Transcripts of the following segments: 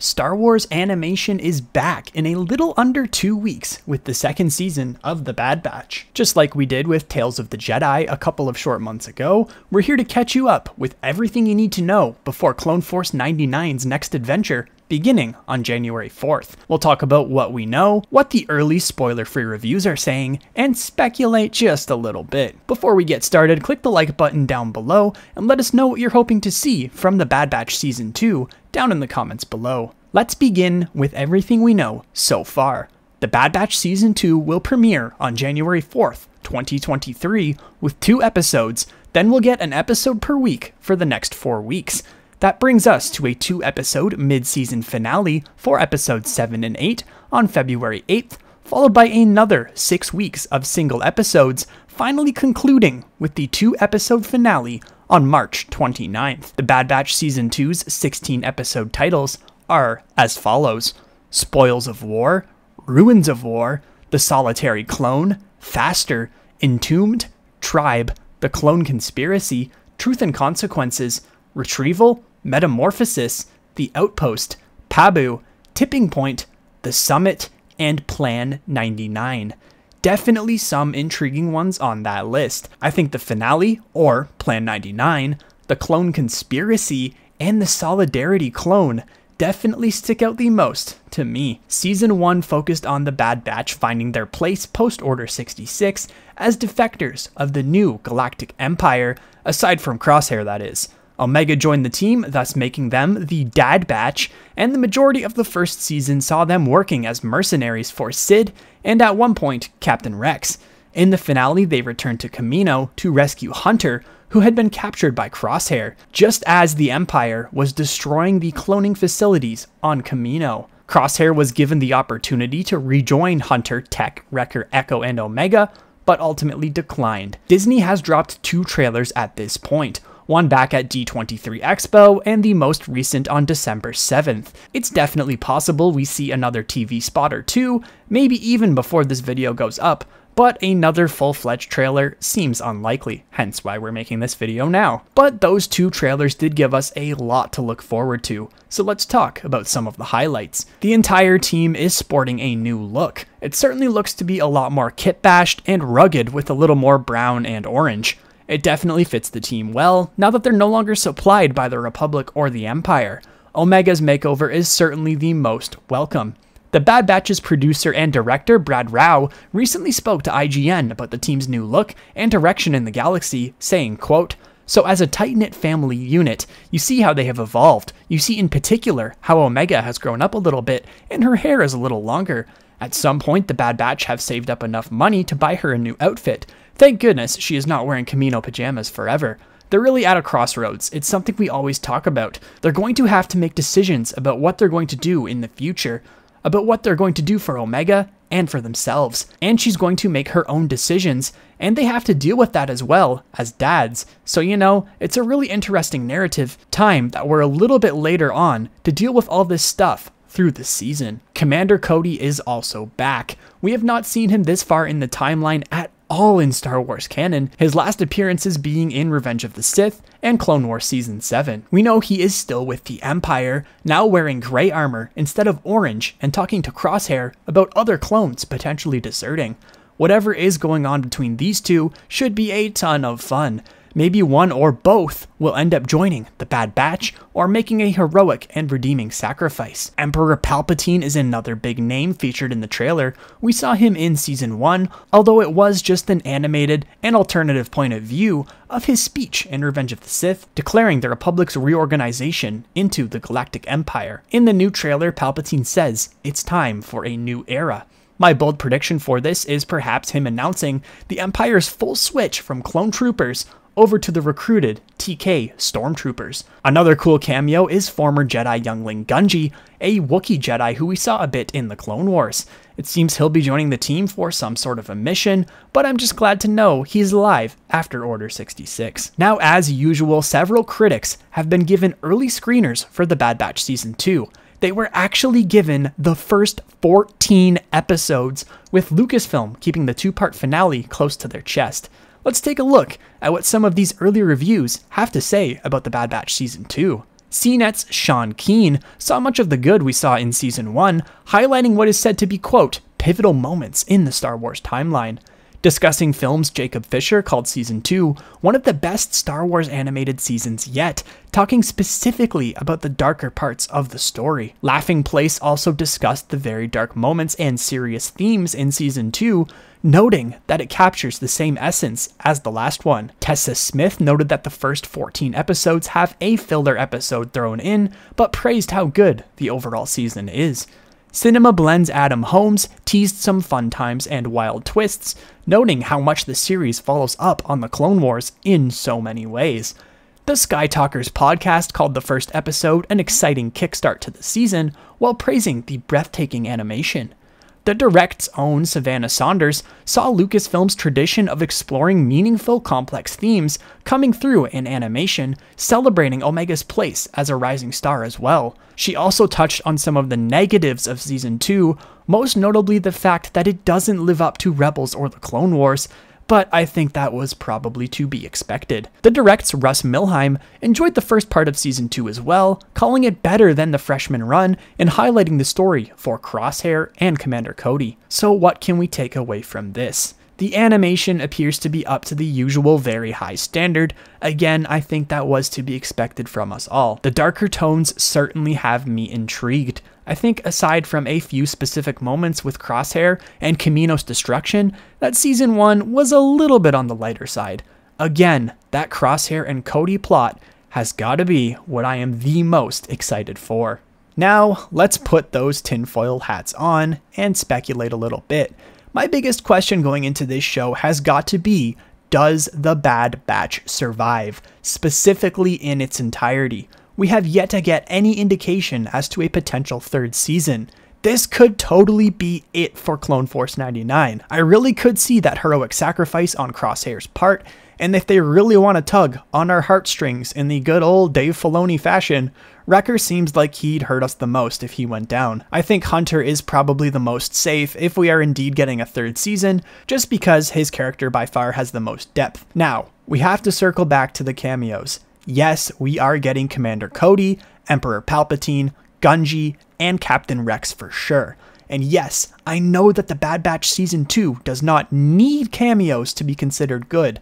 Star Wars animation is back in a little under 2 weeks with the second season of The Bad Batch. Just like we did with Tales of the Jedi a couple of short months ago, we're here to catch you up with everything you need to know before Clone Force 99's next adventure, beginning on January 4th. We'll talk about what we know, what the early spoiler-free reviews are saying, and speculate just a little bit. Before we get started, click the like button down below and let us know what you're hoping to see from The Bad Batch Season 2 down in the comments below. Let's begin with everything we know so far. The Bad Batch Season 2 will premiere on January 4th, 2023 with 2 episodes, then we'll get an episode per week for the next 4 weeks. That brings us to a 2-episode mid-season finale for episodes 7 and 8 on February 8th, followed by another 6 weeks of single episodes, finally concluding with the 2-episode finale on March 29th. The Bad Batch Season 2's 16-episode titles are as follows: Spoils of War, Ruins of War, The Solitary Clone, Faster, Entombed, Tribe, The Clone Conspiracy, Truth and Consequences, Retrieval, Metamorphosis, The Outpost, Pabu, Tipping Point, The Summit, and Plan 99. Definitely some intriguing ones on that list. I think the finale, or Plan 99, The Clone Conspiracy, and The Solidarity Clone definitely stick out the most to me. Season 1 focused on the Bad Batch finding their place post-Order 66 as defectors of the new Galactic Empire, aside from Crosshair that is. Omega joined the team, thus making them the Dad Batch, and the majority of the first season saw them working as mercenaries for Sid, and at one point, Captain Rex. In the finale, they returned to Kamino to rescue Hunter, who had been captured by Crosshair, just as the Empire was destroying the cloning facilities on Kamino. Crosshair was given the opportunity to rejoin Hunter, Tech, Wrecker, Echo, and Omega, but ultimately declined. Disney has dropped 2 trailers at this point, one back at D23 Expo, and the most recent on December 7th. It's definitely possible we see another TV spot or 2, maybe even before this video goes up, but another full-fledged trailer seems unlikely, hence why we're making this video now. But those 2 trailers did give us a lot to look forward to, so let's talk about some of the highlights. The entire team is sporting a new look. It certainly looks to be a lot more kit-bashed and rugged with a little more brown and orange. It definitely fits the team well, now that they're no longer supplied by the Republic or the Empire. Omega's makeover is certainly the most welcome. The Bad Batch's producer and director, Brad Rao, recently spoke to IGN about the team's new look and direction in the galaxy, saying, quote, "So as a tight-knit family unit, you see how they have evolved. You see in particular how Omega has grown up a little bit and her hair is a little longer. At some point, the Bad Batch have saved up enough money to buy her a new outfit. Thank goodness she is not wearing Kamino pajamas forever. They're really at a crossroads. It's something we always talk about. They're going to have to make decisions about what they're going to do in the future, about what they're going to do for Omega and for themselves. And she's going to make her own decisions, and they have to deal with that as well as dads. So, you know, it's a really interesting narrative time that we're a little bit later on to deal with all this stuff through the season. Commander Cody is also back. We have not seen him this far in the timeline at all in Star Wars canon, his last appearances being in Revenge of the Sith and Clone Wars Season 7. We know he is still with the Empire, now wearing grey armor instead of orange and talking to Crosshair about other clones potentially deserting. Whatever is going on between these two should be a ton of fun. Maybe one or both will end up joining the Bad Batch or making a heroic and redeeming sacrifice. Emperor Palpatine is another big name featured in the trailer. We saw him in Season 1, although it was just an animated and alternative point of view of his speech in Revenge of the Sith, declaring the Republic's reorganization into the Galactic Empire. In the new trailer, Palpatine says, "It's time for a new era." My bold prediction for this is perhaps him announcing the Empire's full switch from clone troopers over to the recruited TK Stormtroopers. Another cool cameo is former Jedi youngling Gungi, a Wookiee Jedi who we saw a bit in the Clone Wars. It seems he'll be joining the team for some sort of a mission, but I'm just glad to know he's alive after Order 66. Now, as usual, several critics have been given early screeners for The Bad Batch Season 2. They were actually given the first 14 episodes, with Lucasfilm keeping the 2-part finale close to their chest. Let's take a look at what some of these early reviews have to say about The Bad Batch Season 2. CNET's Sean Keane saw much of the good we saw in Season 1, highlighting what is said to be, quote, pivotal moments in the Star Wars timeline. Discussing films, Jacob Fisher called Season 2 one of the best Star Wars animated seasons yet, talking specifically about the darker parts of the story. Laughing Place also discussed the very dark moments and serious themes in Season 2, noting that it captures the same essence as the last one. Tessa Smith noted that the first 14 episodes have a filler episode thrown in, but praised how good the overall season is. Cinema Blend's Adam Holmes teased some fun times and wild twists, noting how much the series follows up on the Clone Wars in so many ways. The Sky Talkers podcast called the first episode an exciting kickstart to the season, while praising the breathtaking animation. The Direct's own Savannah Saunders saw Lucasfilm's tradition of exploring meaningful, complex themes coming through in animation, celebrating Omega's place as a rising star as well. She also touched on some of the negatives of Season 2, most notably the fact that it doesn't live up to Rebels or the Clone Wars, but I think that was probably to be expected. The Direct's Russ Milheim enjoyed the first part of Season 2 as well, calling it better than the freshman run and highlighting the story for Crosshair and Commander Cody. So what can we take away from this? The animation appears to be up to the usual very high standard. Again, I think that was to be expected from us all. The darker tones certainly have me intrigued. I think aside from a few specific moments with Crosshair and Kamino's destruction, that Season 1 was a little bit on the lighter side. Again, that Crosshair and Cody plot has gotta be what I am the most excited for. Now, let's put those tinfoil hats on and speculate a little bit. My biggest question going into this show has got to be, does the Bad Batch survive, specifically in its entirety? We have yet to get any indication as to a potential third season. This could totally be it for Clone Force 99. I really could see that heroic sacrifice on Crosshair's part, and if they really want to tug on our heartstrings in the good old Dave Filoni fashion, Wrecker seems like he'd hurt us the most if he went down. I think Hunter is probably the most safe if we are indeed getting a third season, just because his character by far has the most depth. Now, we have to circle back to the cameos. Yes, we are getting Commander Cody, Emperor Palpatine, Gungi, and Captain Rex for sure. And yes, I know that the Bad Batch Season 2 does not need cameos to be considered good,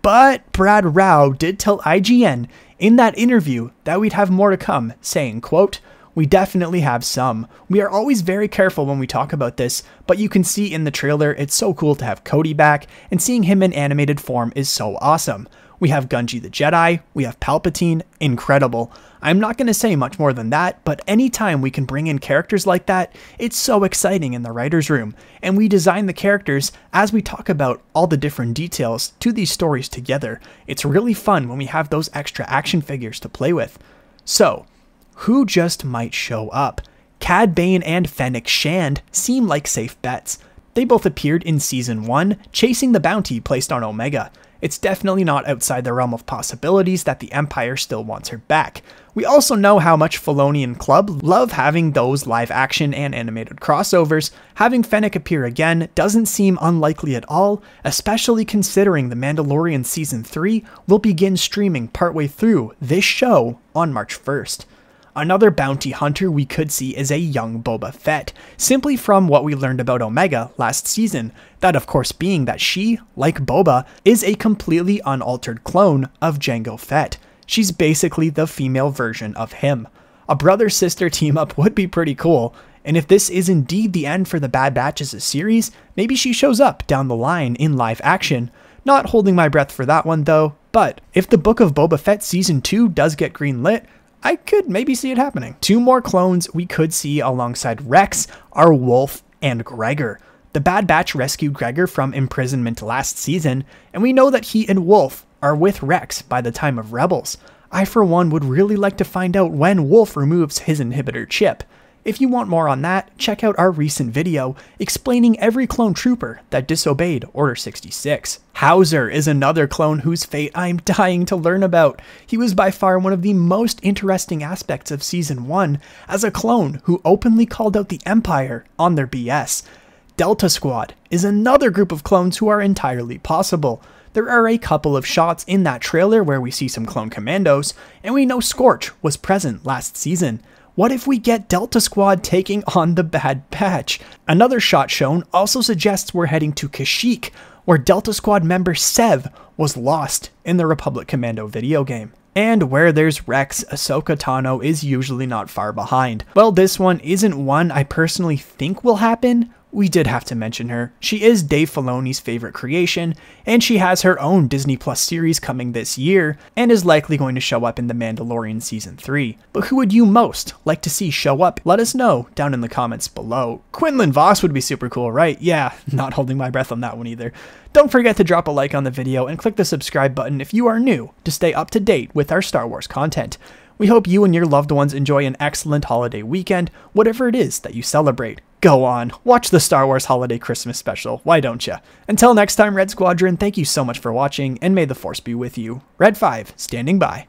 but Brad Rao did tell IGN in that interview that we'd have more to come, saying, quote, "We definitely have some. We are always very careful when we talk about this, but you can see in the trailer it's so cool to have Cody back, and seeing him in animated form is so awesome. We have Gungi the Jedi, we have Palpatine, incredible. I'm not going to say much more than that, but anytime we can bring in characters like that, it's so exciting in the writer's room, and we design the characters as we talk about all the different details to these stories together. It's really fun when we have those extra action figures to play with." So, who just might show up? Cad Bane and Fennec Shand seem like safe bets. They both appeared in Season 1, chasing the bounty placed on Omega. It's definitely not outside the realm of possibilities that the Empire still wants her back. We also know how much Filoni and Club love having those live action and animated crossovers. Having Fennec appear again doesn't seem unlikely at all, especially considering The Mandalorian Season 3 will begin streaming partway through this show on March 1st. Another bounty hunter we could see is a young Boba Fett, simply from what we learned about Omega last season, that of course being that she, like Boba, is a completely unaltered clone of Jango Fett. She's basically the female version of him. A brother-sister team-up would be pretty cool, and if this is indeed the end for the Bad Batch as a series, maybe she shows up down the line in live action. Not holding my breath for that one though, but if the Book of Boba Fett Season 2 does get greenlit, I could maybe see it happening. Two more clones we could see alongside Rex are Wolf and Gregor. The Bad Batch rescued Gregor from imprisonment last season, and we know that he and Wolf are with Rex by the time of Rebels. I for one would really like to find out when Wolf removes his inhibitor chip. If you want more on that, check out our recent video explaining every clone trooper that disobeyed Order 66. Hauser is another clone whose fate I'm dying to learn about. He was by far one of the most interesting aspects of Season 1 as a clone who openly called out the Empire on their BS. Delta Squad is another group of clones who are entirely possible. There are a couple of shots in that trailer where we see some clone commandos, and we know Scorch was present last season. What if we get Delta Squad taking on the Bad Batch? Another shot shown also suggests we're heading to Kashyyyk, where Delta Squad member Sev was lost in the Republic Commando video game. And where there's Rex, Ahsoka Tano is usually not far behind. Well, this one isn't one I personally think will happen. We did have to mention her. She is Dave Filoni's favorite creation, and she has her own Disney Plus series coming this year, and is likely going to show up in The Mandalorian Season 3. But who would you most like to see show up? Let us know down in the comments below. Quinlan Vos would be super cool, right? Yeah, not holding my breath on that one either. Don't forget to drop a like on the video and click the subscribe button if you are new to stay up to date with our Star Wars content. We hope you and your loved ones enjoy an excellent holiday weekend, whatever it is that you celebrate. Go on, watch the Star Wars Holiday Christmas Special, why don't ya? Until next time, Red Squadron, thank you so much for watching, and may the Force be with you. Red 5, standing by.